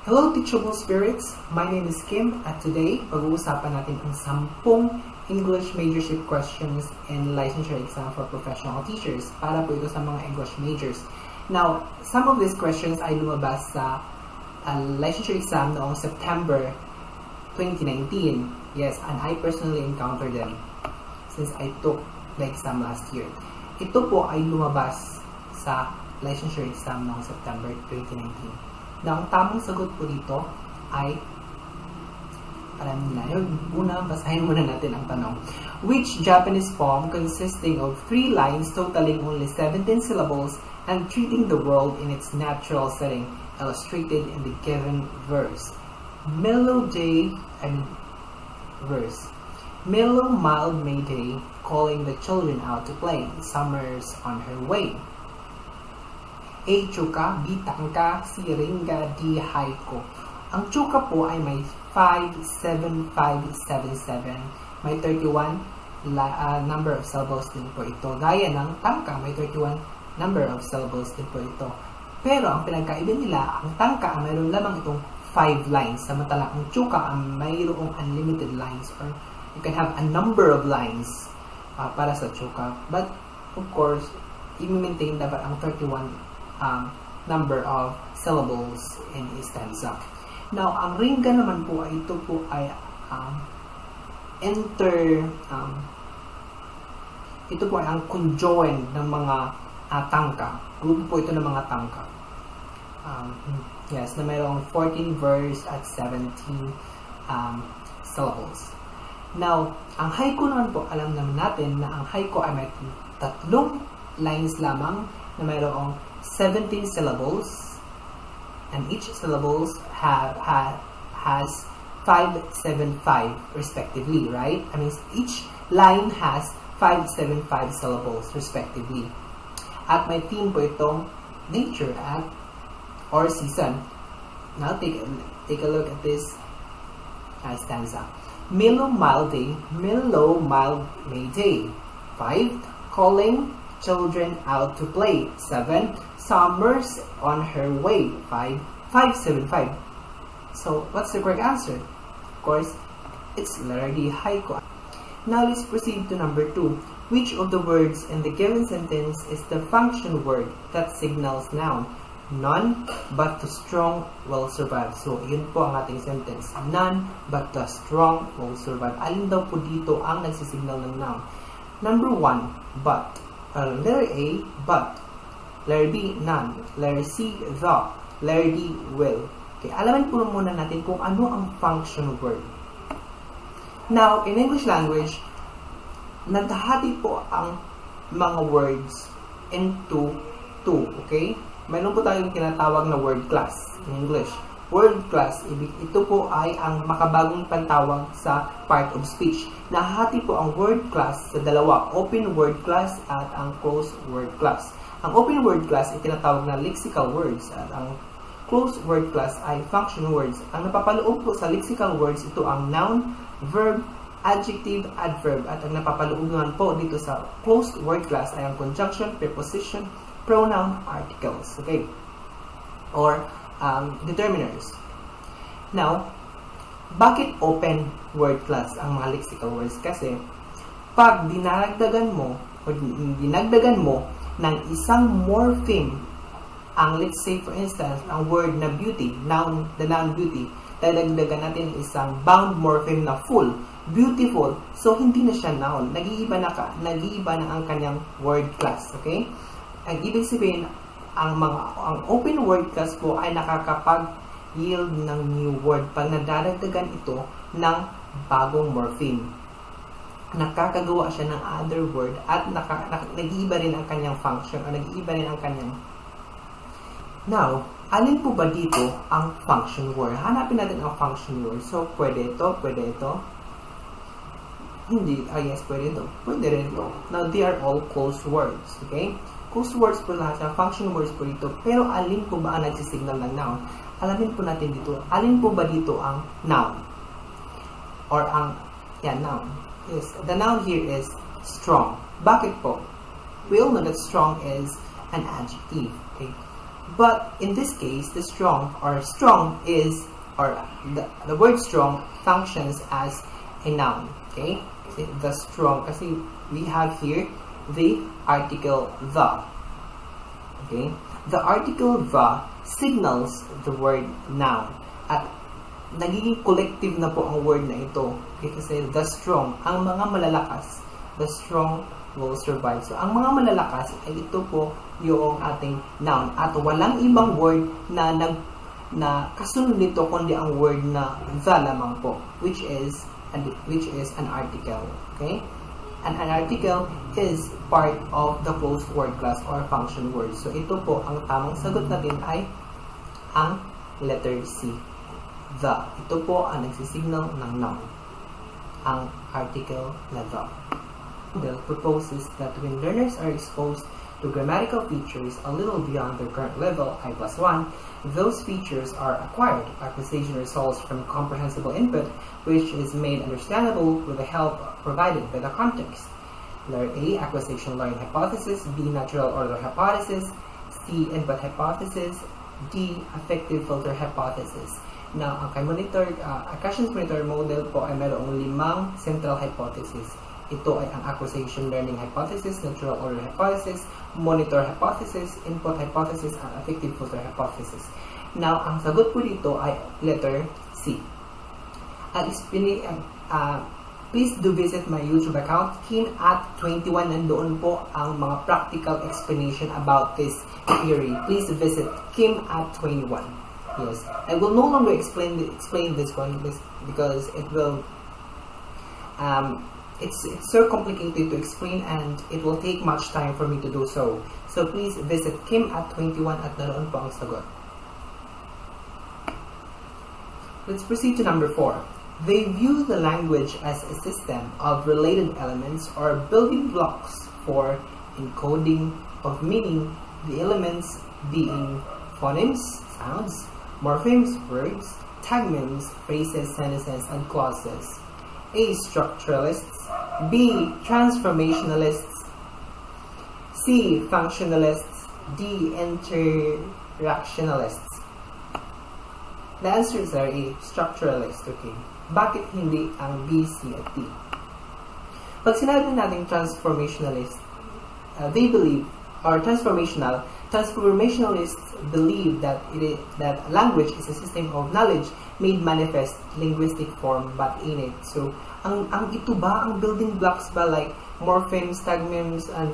Hello teachable spirits! My name is Kim at today, pag-uusapan natin ang 10 English majorship questions in licensure exam for professional teachers para po ito sa mga English majors. Now, some of these questions ay lumabas sa licensure exam noong September 2019. Yes, and I personally encountered them since I took the exam last year. Ito po ay lumabas sa licensure exam noong September 2019. Now, ang tamang sagot po dito ay, alam nila, una, basahin muna natin ang tanong. Which Japanese poem consisting of 3 lines totaling only 17 syllables and treating the world in its natural setting illustrated in the given verse? Mellow mild May day, calling the children out to play. Summer's on her way. A. Chuka, B. Tangka, C. Ringa, D. Haiku. Ang Chuka po ay may 57577. May 31 number of syllables din po ito. Gaya ng Tangka, may 31 number of syllables din po ito. Pero ang pinagkaiba nila, ang Tangka ay mayroon lamang itong 5 lines. Samantalang ang Chuka ay mayroong unlimited lines, or you can have a number of lines para sa Chuka. But of course, i-maintain dapat ang 31 number of syllables in a stanza. Now, ang ringa naman po ay ito po ay ito po ay ang conjoined ng mga tangka. Grupo po ito ng mga tangka. Yes, na mayroong 14 verse at 17 syllables. Now, ang haiku naman po, alam naman natin na ang haiku ay may 3 lines lamang na mayroong 17 syllables, and each syllables has 575 respectively, right? I mean, each line has 575 syllables respectively. At may theme po itong nature or season. Now take a look at this stanza. Mellow mild May day. 5. Calling children out to play. 7. Summer's on her way. 575. So, what's the correct answer? Of course, it's letter D, haiku. Now, let's proceed to number 2. Which of the words in the given sentence is the function word that signals noun? None but the strong will survive. So, yun po ang ating sentence. None but the strong will survive. Alin daw po dito ang nagsisignal ng noun? Number 1, but. Letter A, but. Letter B, none. Letter C, the. Letter D, will. Okay, alamin po muna natin kung ano ang function word. Now, in English language, naghahati po ang mga words into 2, okay? Mayroon po tayong tinatawag na word class in English. Word class, ito po ay ang makabagong pantawag sa part of speech. Nahati po ang word class sa dalawa, open word class at ang closed word class. Ang open word class ay tinatawag na lexical words at ang closed word class ay function words. Ang napapaloob po sa lexical words, ito ang noun, verb, adjective, adverb. At ang napapaloob naman po dito sa closed word class ay ang conjunction, preposition, pronoun, articles. Okay? Or determiners. Now, bakit open word class ang mga lexical words? Kasi, pag dinagdagan mo ng isang morpheme, let's say for instance, ang word na beauty, the noun beauty, dadagdagan natin isang bound morpheme na full, beautiful, so hindi na siya noun. Nag-iiba na ang kanyang word class, okay? Ang ibig sabihin, ang open word class po ay nakakapag-yield ng new word pag nadadagdagan ito ng bagong morpheme. Nakakagawa siya ng other word at nag-iiba rin ang kanyang function o nag-iiba rin ang kanyang. Now, alin po ba dito ang function word? Hanapin natin ang function word. So, pwede ito. Hindi, yes, pwede ito. Pwede rin ito. Now, they are all closed words. Okay? Closed words po lahat ng function words po dito. Pero alin po ba ang nagsisignal ng noun? Alamin po natin dito. Alin po ba dito ang noun? Or ang, noun. Yes, the noun here is strong. Bakit po? We all know that strong is an adjective. Okay? But in this case, the strong is, or the word strong functions as a noun. Okay, the strong, kasi we have here the article the. Okay, the article the signals the word noun, at nagiging collective na po ang word na ito. Okay, kasi the strong, ang mga malalakas, the strong will survive. So, ang mga malalakas ay ito po yung ating noun, at walang ibang word na kasunod nito kundi ang word na the lamang po, which is an article. Okay, and an article is part of the closed word class or function word. So ito po, ang tamang sagot natin ay ang letter C, the. Ito po ang nagsisignal ng noun, ang article na the. The proposes that when learners are exposed to grammatical features a little beyond their current level, I+1, those features are acquired. Acquisition results from comprehensible input, which is made understandable with the help provided by the context. Letter A, acquisition learning hypothesis. B, natural order hypothesis. C, input hypothesis. D, affective filter hypothesis. Now, ang Acquisitions monitor model po ay mayroong 5 central hypothesis. Ito ay ang acquisition learning hypothesis, natural order hypothesis, monitor hypothesis, input hypothesis, and affective filter hypothesis. Now, ang sagot po dito ay letter C. Please do visit my YouTube account, Kim@21. Nandoon po ang mga practical explanation about this theory. Please visit Kim@21. Yes, I will no longer explain this one because it will it's so complicated to explain and it will take much time for me to do so. So please visit Kim@21 at naroon po ang sagot. Let's proceed to number 4. They view the language as a system of related elements or building blocks for encoding of meaning, the elements being phonemes, sounds, morphemes, words, tagmemes, phrases, sentences, and clauses. A, structuralists. B, transformationalists. C, functionalists. D, interactionalists. The answers are A, structuralist. Okay. Bakit hindi ang B, C, at D? Pag sinabi natin transformationalist, they believe, or transformationalists believe that language is a system of knowledge made manifest linguistic form but innate. So, ang ito ba, ang building blocks ba like morphemes, tagmemes, and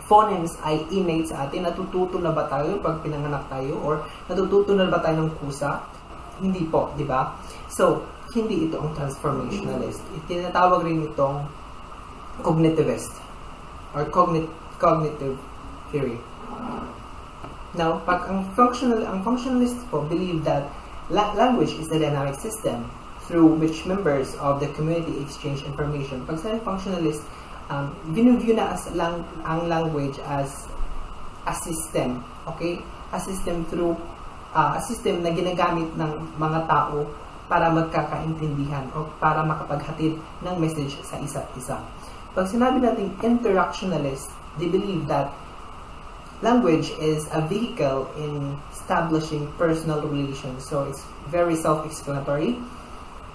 phonemes ay innate sa atin? Natututo na ba tayo pag pinanganak tayo? Or natututo na ba tayo ng kusa? Hindi po, di ba? So, hindi ito ang transformationalist. Tinatawag rin itong cognitivist or cognitive theory. Now, pag ang functionalist po believe that language is a dynamic system through which members of the community exchange information. Pag sa functionalist, view na ang language as a system, okay? A system through a system na ginagamit ng mga tao para magkakaintindihan o para makapaghatid ng message sa isa't isa. Pag sinabi natin interactionalist, they believe that language is a vehicle in establishing personal relations. So, it's very self-explanatory.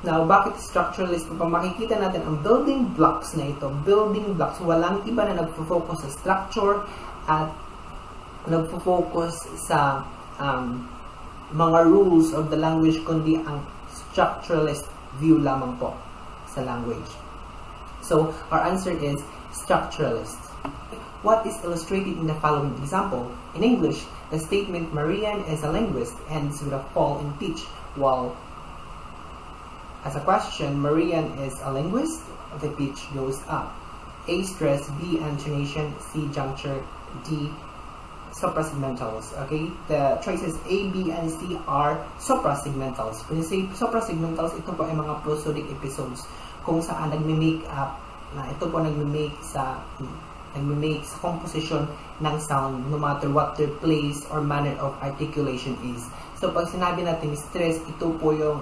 Now, bakit structuralist? Kung makikita natin ang building blocks na ito, building blocks, walang iba na nagfo-focus sa structure at nagfo-focus sa mga rules of the language, kundi ang structuralist view lamang po sa language. So, our answer is structuralist. What is illustrated in the following example? In English, the statement Marian is a linguist ends with a fall in pitch, while as a question, Marian is a linguist, the pitch goes up. A, stress. B, intonation. C, juncture. D, suprasegmentals. Okay, the choices A, B, and C are suprasegmentals. When you say suprasegmentals, ito po ay mga prosodic episodes kung saan nagme-make up na ito po nagme-make sa composition ng sound no matter what their place or manner of articulation is. So pag sinabi natin stress, ito po yung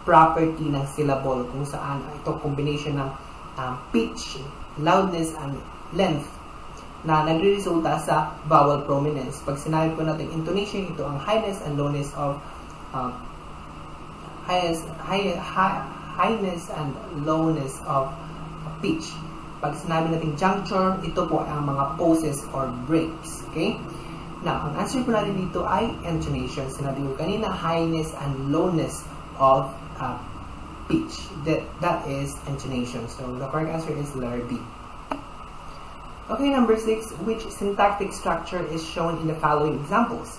property ng syllable kung saan ito combination ng pitch, loudness, and length. na nagre-resulta sa vowel prominence. Pag sinabi po natin intonation, ito ang highness and lowness of highness and lowness of pitch. Pag sinabi natin juncture, ito po ang mga pauses or breaks. Okay? Now, ang answer po natin dito ay intonation. Sinabi ko kanina, highness and lowness of pitch. That is intonation. So, the correct answer is letter B. Okay, number 6. Which syntactic structure is shown in the following examples?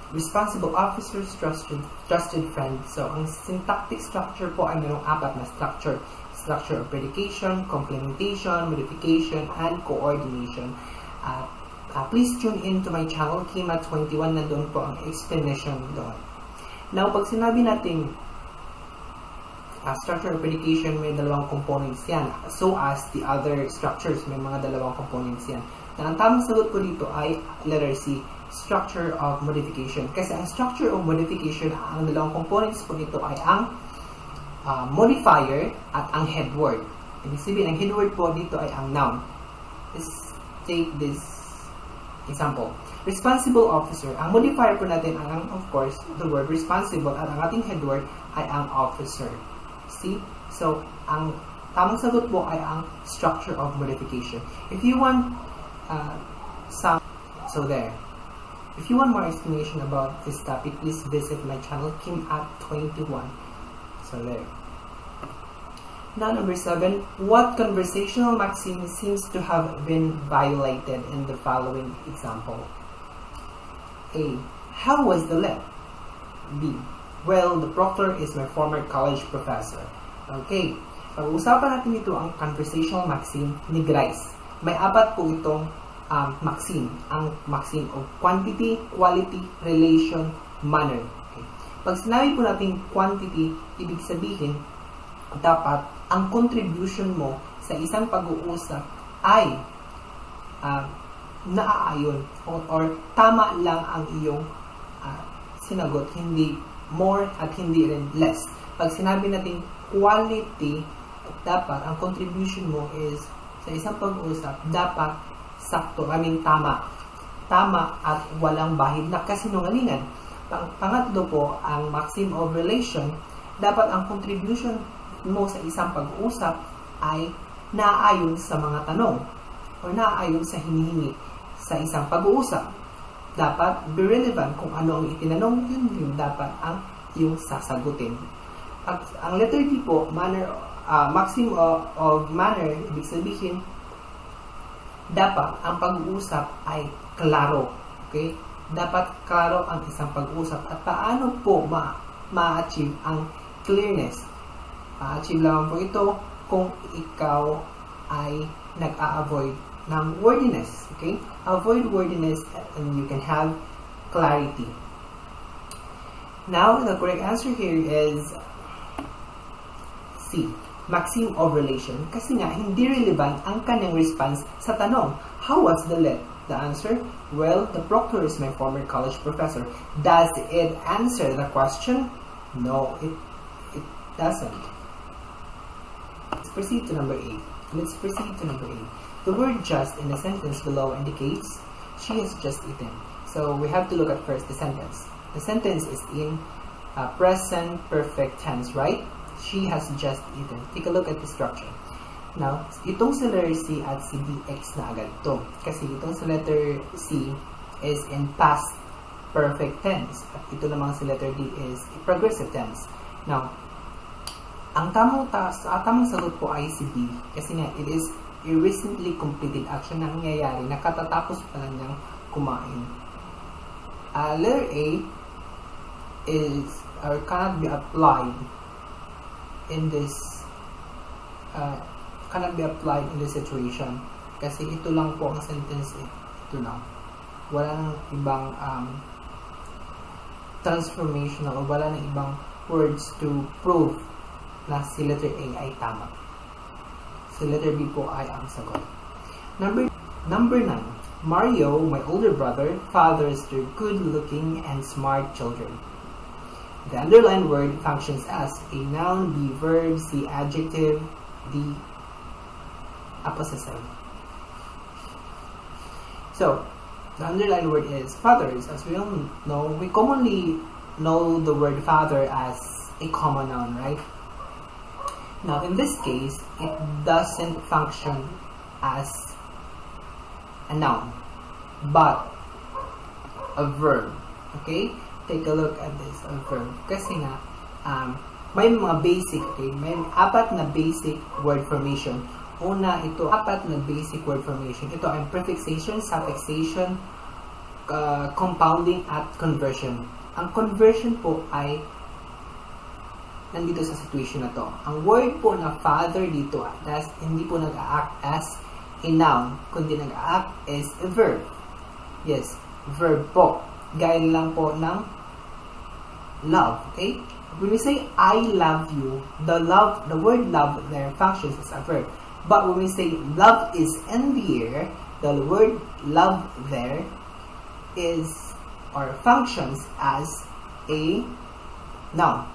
Responsible officers, trusted friend. So, ang syntactic structure po ay mayroong 4 na structure. Structure of predication, complementation, modification, and coordination. Please tune in to my channel, Kima21, nandun po ang explanation doon. Now, pag sinabi natin structure of predication, may 2 components yan. So as the other structures, may mga 2 components yan. Na ang tamang sagot ko dito ay letter C, structure of modification. Kasi ang structure of modification, ang 2 components po nito ay ang modifier at ang head word. Ibig sabihin, ang head word po dito ay ang noun. Let's take this example. Responsible officer. Ang modifier po natin ang, of course, the word responsible at ang ating head word ay ang officer. See? So, ang tamang sagot po ay ang structure of modification. If you want If you want more explanation about this topic, please visit my channel, Kim@21. So there. Now, number 7. What conversational maxim seems to have been violated in the following example? A. How was the lip? B. Well, the proctor is my former college professor. Okay. Pag-uusapan natin ito ang conversational maxim ni Grice. May 4 po itong maxim. Ang maxim of quantity, quality, relation, manner. Okay. Pag sinabi po natin quantity, ibig sabihin, dapat ang contribution mo sa isang pag-uusap ay naaayon or tama lang ang iyong sinagot, hindi more at hindi rin less. Pag sinabi natin quality, dapat ang contribution mo is sa isang pag-uusap, dapat sakto, tama. Tama at walang bahid na kasinungalingan. Pangatlo po, ang maxim of relation, dapat ang contribution mo sa isang pag-uusap ay naaayon sa mga tanong o naaayon sa hinihingi sa isang pag-uusap. Dapat be relevant kung ano ang itinanong, yun dapat ang iyong sasagutin. Ang letter D po, maxim of manner, ibig sabihin, dapat ang pag-uusap ay klaro. Okay? Dapat klaro ang isang pag-uusap. At paano po ma-achieve ang clearness? Ma-achieve lang po ito kung ikaw ay nag-a-avoid ng wordiness. Okay? Avoid wordiness and you can have clarity. Now, the correct answer here is C. Maxim of relation. Kasi nga, hindi relevant ang kanyang response sa tanong. How was the lit? The answer? Well, the proctor is my former college professor. Does it answer the question? No, it doesn't. Let's proceed to number 8. The word just in the sentence below indicates she has just eaten. So we have to look at first the sentence. The sentence is in present perfect tense, right? She has just eaten. Take a look at the structure. Now, itong sa letter C at si DX na agad to. Kasi itong sa letter C is in past perfect tense. At ito namang sa letter D is progressive tense. Now, ang tamang sagot po ay si B. Kasi nga, it is a recently completed action na nangyayari na katatapos pa lang niyang kumain. Letter A is or cannot be applied in this situation kasi ito lang po ang sentence ito lang. Wala nang ibang transformational o wala nang ibang words to prove na si letter A ay tama. Si letter B po ay ang sagot. Number 9. Mario, my older brother, fathers their good-looking and smart children. The underlined word functions as a noun, B verb, C adjective, D a possessive. So, the underlined word is fathers. As we all know, we commonly know the word father as a common noun, right? Now, in this case, it doesn't function as a noun, but a verb. Okay? Take a look at this, a verb. Kasi nga, may mga basic, okay? May apat na basic word formation. Una, ito, apat na basic word formation. Ito ay prefixation, suffixation, compounding, at conversion. Ang conversion po ay nandito sa situation na to. Ang word po na father dito, hindi po nag-act as a noun, kundi nag-act as a verb. Yes, verb po. Gaya lang po ng love, okay? When we say, I love you, the word love there functions as a verb. But when we say, love is in the air, the word love there is, or functions as a noun.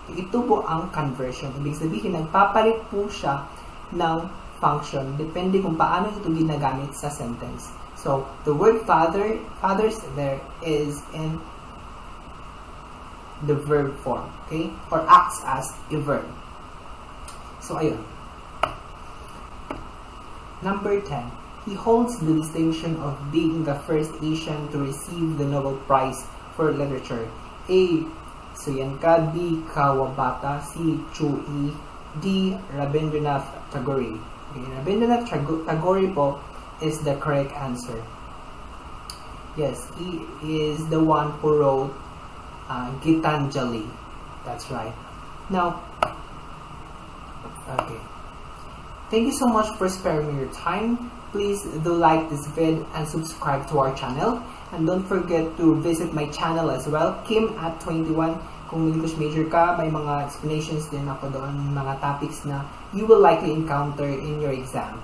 Ito po ang conversion. Ibig sabihin, nagpapalit po siya ng function depende kung paano ito ginagamit sa sentence. So, the word fathers there is in the verb form, okay? Or acts as a verb. So, ayun. Number 10. He holds the distinction of being the first Asian to receive the Nobel Prize for Literature. A. Suyanka, B. Kawabata, C. Chui, D. Rabindranath Tagore. Okay, Rabindranath Tagore po is the correct answer. Yes, he is the one who wrote Gitanjali. That's right. Now, okay. Thank you so much for sparing me your time. Please do like this vid and subscribe to our channel. And don't forget to visit my channel as well, Kim at 21. Kung English major ka, may mga explanations din ako doon, mga topics na you will likely encounter in your exam.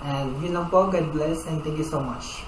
And yun lang po, God bless and thank you so much.